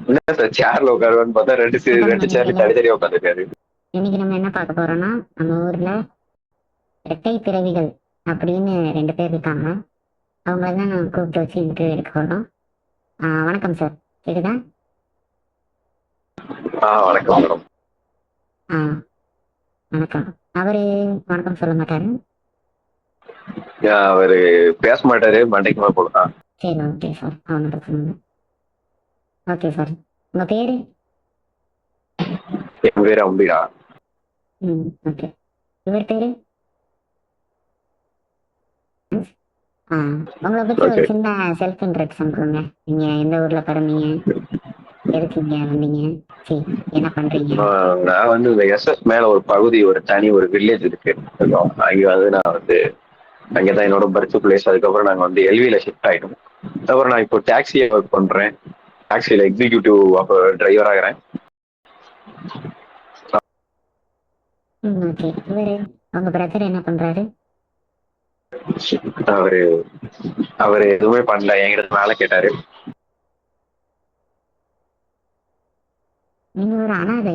என்ன சார் சேர்ல உட்காருவான்னு பார்த்தா வணக்கம் ரெண்டு சேர்ல நண்பர்களே. தனித்தனியா உட்காந்துருக்காரு. இன்னைக்கு நம்ம என்ன பார்க்க போறோம்னா, நம்ம ஊர்ல இரட்டை பிறவிகள் அப்படின்னு 2 பேர் இருக்காங்க. அவங்கள தான் நான் கூப்பிட்டு வச்சு இன்டர்வியூ எடுக்க போறோம். வணக்கம் சார். கேக்குதா? வணக்கம் மேடம். ஆ வணக்கம். அவரு வணக்கம் சொல்ல மாட்டாரு. அவரு பேச மாட்டாரு, மண்டைக்கு மேல போடுறான். சரி, ஓகே சார். அவனை பிரச்சனை இல்லை. Okay sir. உங்க பேரு? என் பேரு அம்பிடா. ஓகே. இவர் பேரு? ஆ உங்களை பத்தி ஒரு ஓகே. சின்ன செல்ஃப் இன்ட்ரடக்ஷன் கொடுங்க. நீங்க எந்த ஊர்ல பிறந்தீங்க? எதுக்கு இங்க வந்தீங்க? சரி, என்ன பண்றீங்க? நான் வந்து இந்த எஸ்எஸ் மேல ஒரு பகுதி, ஒரு தனி ஒரு வில்லேஜ் இருக்கு. அங்க வந்து நான் வந்து அங்கதான் என்னோட பர்த் பிளேஸ். அதுக்கப்புறம் நாங்க வந்து எல்வில ஷிஃப்ட் ஆயிட்டோம். அப்புறம் நான் இப்போ டாக்ஸியை ஒர்க் பண்றேன். டாக்ஸில எக்ஸிக்யூட்டிவ் டிரைவர் ஆகிறேன். ஓகே. இவரு உங்க பிரதர் என்ன பண்றாரு? அவரு அவரு எதுவுமே பண்ணல, என்கிட்ட வேலை கேட்டாரு. நீங்க ஒரு அனாதை.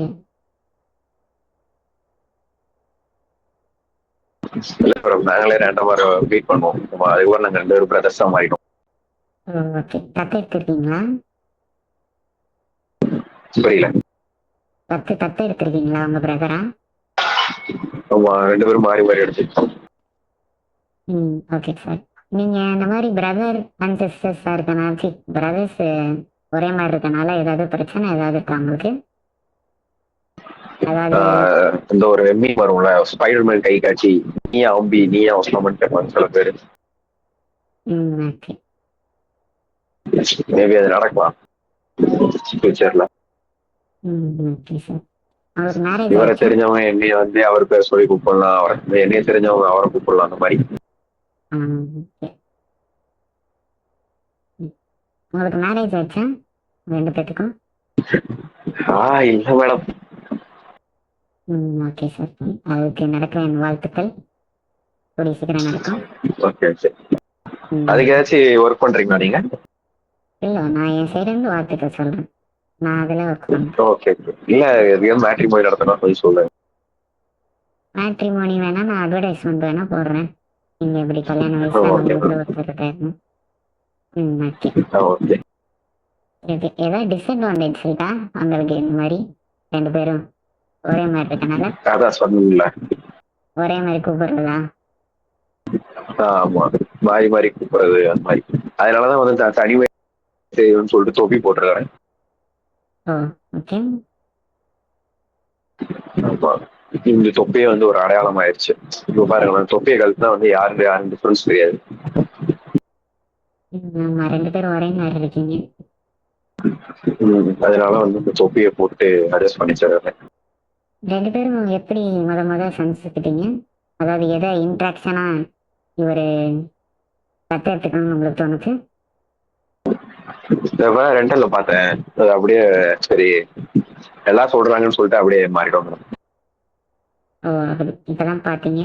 இல்ல அப்புறம் நாங்களே ரேண்டமா மீட் பண்ணுவோம். அதுக்கப்புறம் நாங்க 2 பேரும் பிரதர்ஸா மாறிட்டோம். ஓகே. தத்து எடுத்திருக்கீங்களா? புரியல. தத்து எடுத்திருக்கீங்களா உங்க பிரதரா? ஆமா, 2 பேரும் மாறி மாறி எடுத்துக்கிட்டோம். Okay sir. நீங்க இந்த மாதிரி பிரதர் அண்ட் சிஸ்டர்ஸா இருக்கனால, பிரதர்ஸ் ஒரே மாதிரி இருக்கனால ஏதாவது பிரச்சனை ஏதாவது இருக்கா உங்களுக்கு? அதாவது இந்த ஒரு மீம் வரும்ல, ஸ்பைடர்மேன் கை காட்சி, நீயா அம்பி நீயா ஒஸ்லமன் கேட்பாங்க சில பேர். ஓகே. மேபி அது நடக்கலாம் ஃபியூச்சர்ல. Okay sir. அவருக்கு மேரேஜ் இவரை ஆயிடுச்சா? தெரிஞ்சவங்க என்னைய வந்து அவர் பேர் சொல்லி கூப்பிடலாம், அவரை என்னைய தெரிஞ்சவங்க அவரை கூப்பிடலாம், அந்த மாதிரி. ஓகே. உங்களுக்கு மேரேஜ் ஆயிடுச்சா 2 பேத்துக்கும்? இல்ல மேடம். Okay sir. அதுக்கு நடக்கிற என் வாழ்த்துக்கள். கூடிய சீக்கிரம் நடக்கும். ஓகே சரி. ம், அதுக்கு ஏதாச்சும் ஒர்க் பண்றீங்களா நீங்க? இல்ல, நான் என் சைடு இருந்து வாழ்த்துக்கள் சொல்றேன். நான் அதுல ஒர்க் பண்றேன். ஓகே. இல்ல எதுவும் மேட்ரிமோனி நடத்தணும் சொல்லி சொல்லுங்க. மேட்ரிமோனி வேணா, நான் அட்வர்டைஸ்மெண்ட் வேணா போடுறேன். நீங்க இப்படி கல்யாண வயசுல ஓகே நம்ம மேம். ஊர்ல ஒருத்தர் இருக்காருன்னு. ஓகே. ஓகே. ஏதாவது டிஸ்அட்வான்டேஜ் இருக்கா உங்களுக்கு இந்த மாதிரி 2 பேரும் ஒரே மாதிரி இருக்கனால? அதான் சொன்னீங்களா. ஒரே மாதிரி கூப்பிடுறதா? ஆமா, மாறி மாறி கூப்பிடுறது அந்த மாதிரி. அதனாலதான் வந்து தனிமை செய்யணும்னு சொல்லிட்டு தொப்பி போட்டுருக்காங்க. ஓ, ஓகே. ஆமா, இந்த தொப்பியே வந்து ஒரு அடையாளம் ஆயிடுச்சு. இப்போ பாருங்க, தொப்பியை கழுத்துனா வந்து யாருன்னு டிஃபரன்ஸ் தெரியாது. ஆமா, 2 பேரும் ஒரே மாதிரி இருக்கீங்க. அதனால வந்து இந்த தொப்பியை போட்டு அட்ஜஸ்ட் பண்ணிச்சிடுறேன். 2 பேரும் எப்படி முத சந்திச்சுக்கிட்டீங்க? அதாவது எதை இன்ட்ராக்ஷனா இவரு தத்து எடுத்துக்கணும்னு உங்களுக்கு தோணுச்சு? ரெண்டல்ல பார்த்தேன். அது அப்படியே சரி, எல்லாம் சொல்றாங்கன்னு சொல்லிட்டு அப்படியே மாறிடுவாங்க. ஓ, அப்படி இப்பதான் பாத்தீங்க,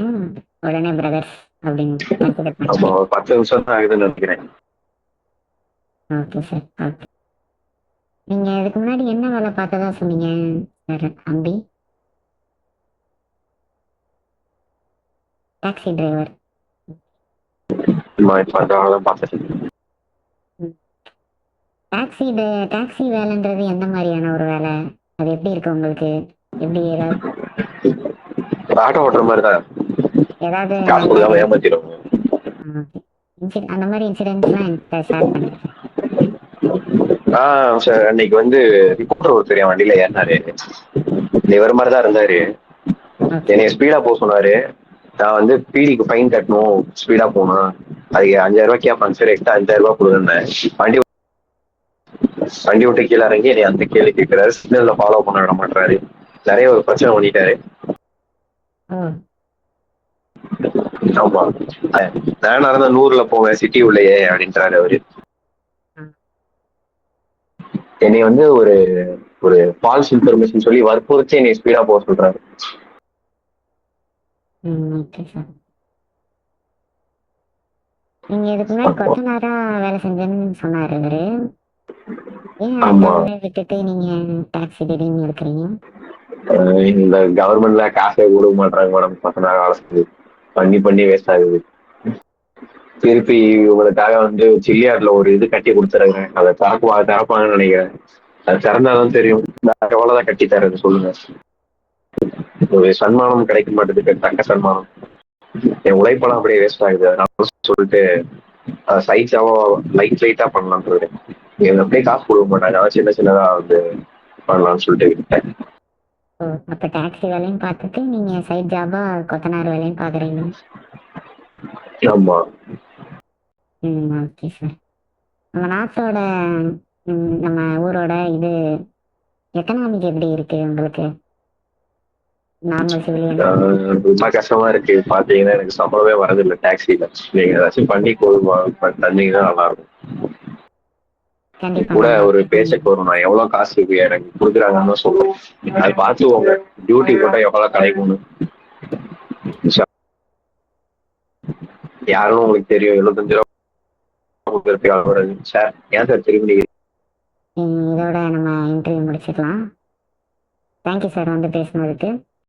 உடனே பிரதர்ஸ் அப்படின்னு கன்சிடர் ஆமா, பண்ணிட்டீங்க. ஒரு 10 நிமிஷம் தான் ஆகுதுன்னு நினைக்கிறேன். Okay sir. ஓகே. நீங்க இதுக்கு முன்னாடி என்ன வேலை பார்த்ததா சொன்னீங்க சார் அம்பி? Taxi driver. இப்போ அந்த வேலை தான் பார்த்தேன். டாக்ஸி டாக்ஸி வேலைன்றது எந்த மாதிரியான ஒரு வேலை? அது எப்படி இருக்கு உங்களுக்கு? எப்படி ஏதாவது ஆட்டோ ஓட்டுற மாதிரி தான். ஏதாவது காசு நல்ல கொடுக்காம ஏமாத்திடுவாங்க. அந்த மாதிரி இன்சிடென்ட்ஸ்லாம் என்கிட்ட ஷேர் பண்ணுங்க. சார் அன்னைக்கு வந்து ரிப்போர்ட்டர் ஒருத்தர் என் வண்டியில ஏறினாரு. இவர் மாதிரி தான் இருந்தாரு. ஓகே. என்னைய ஸ்பீடா போக சொன்னாரு. நான் வந்து பீடிக்கு ஃபைன் கட்டணும், ஸ்பீடா போகணும், அதுக்கு 5000 ரூபாய் கேட்பாங்க சார், எக்ஸ்ட்ரா 5000 ரூபாய் கொடுங்க. வண்டி வண்டி விட்டு கீழே இறங்கி என்னை அந்த கேள்வி கேட்கிறாரு. சிக்னல்ல ஃபாலோ பண்ண விட மாட்டாரு. நிறைய ஒரு பிரச்சனை பண்ணிட்டாரு. ஓ, ஆமா, நான் நடந்த 100ல போவேன் சிட்டி உள்ளேயே அப்படின்றாரு அவரு. என்னை வந்து ஒரு ஒரு ஃபால்ஸ் இன்ஃபர்மேஷன் சொல்லி வற்புறுத்தி என்னை ஸ்பீடா போக சொல்றாரு. Okay sir. நீங்க இதுக்கு முன்னாடி கொத்தனாரா வேலை செஞ்சேன்னு சொன்னாரு இவரு. ஏன் ஆமா. ஜாப்ல விட்டுட்டு நீங்க டாக்ஸி திடீர்னு எடுக்கிறீங்க? இந்த கவர்மெண்ட்ல காசே கொடுக்க மாட்டாங்க மேடம். 10 நாள் வேலை செஞ்சு பண்ணி பண்ணி வேஸ்ட் ஆகுது. திருப்பி இவங்களுக்காக வந்து சில்லியார்ட்ல ஒரு இது கட்டி கொடுத்துருக்கேன். அதை திறப்பாங்கன்னு நினைக்கிறேன். அது திறந்தாதான் தெரியும். நான் எவ்வளவுதான் கட்டி தரேன்னு சொல்லுங்க. ஒரு சன்மானம் கிடைக்க மாட்டேதுக்கு, தக்க சன்மானம். என் உழைப்பெல்லாம் அப்படியே வேஸ்ட் ஆகுது. அதனால சொல்லிட்டு சைட்ஸாவோ லைட்டா பண்ணலாம்னு சொல்லிட்டு எனக்கு அப்படியே காசு கொடுக்க மாட்டாங்க. அதான் சின்ன சின்னதா வந்து பண்ணலாம்னு சொல்லிட்டு விட்டேன். ஓ, அப்ப டாக்ஸி வேலையும் பார்த்துட்டு நீங்க சைட் ஜாபா கொத்தனார் வேலையும் பார்க்குறீங்க. ஆமா. Okay sir. நம்ம நாட்டோட நம்ம ஊரோட இது எக்கனாமிக் எப்படி இருக்கு உங்களுக்கு? Normal civilian. ரொம்ப கஷ்டமா இருக்கு. பாத்தீங்கன்னா எனக்கு சம்பளமே வரதில்லை டாக்ஸில. நீங்க ஏதாச்சும் பண்ணி தந்தீங்கன்னா நல்லா இருக்கும். கண்டிப்பா கூட நான் ஒரு உங்களுக்கு பேச்சக் வரும். நான் எவ்வளவு காசு எனக்கு கொடுக்குறாங்கன்னு சொல்லுவேன். அது பார்த்துக்கோங்க. டியூட்டி போட்டா எவ்வளவு கிடைக்கும்னு. யாரும் உங்களுக்கு தெரியும். 75 ரூபா சார். ஏன் சார் திரும்பி நீங்க இதோட நம்ம இன்டர்வியூ முடிச்சுக்கலாம். தேங்க்யூ சார் வந்து பேசினதுக்கு.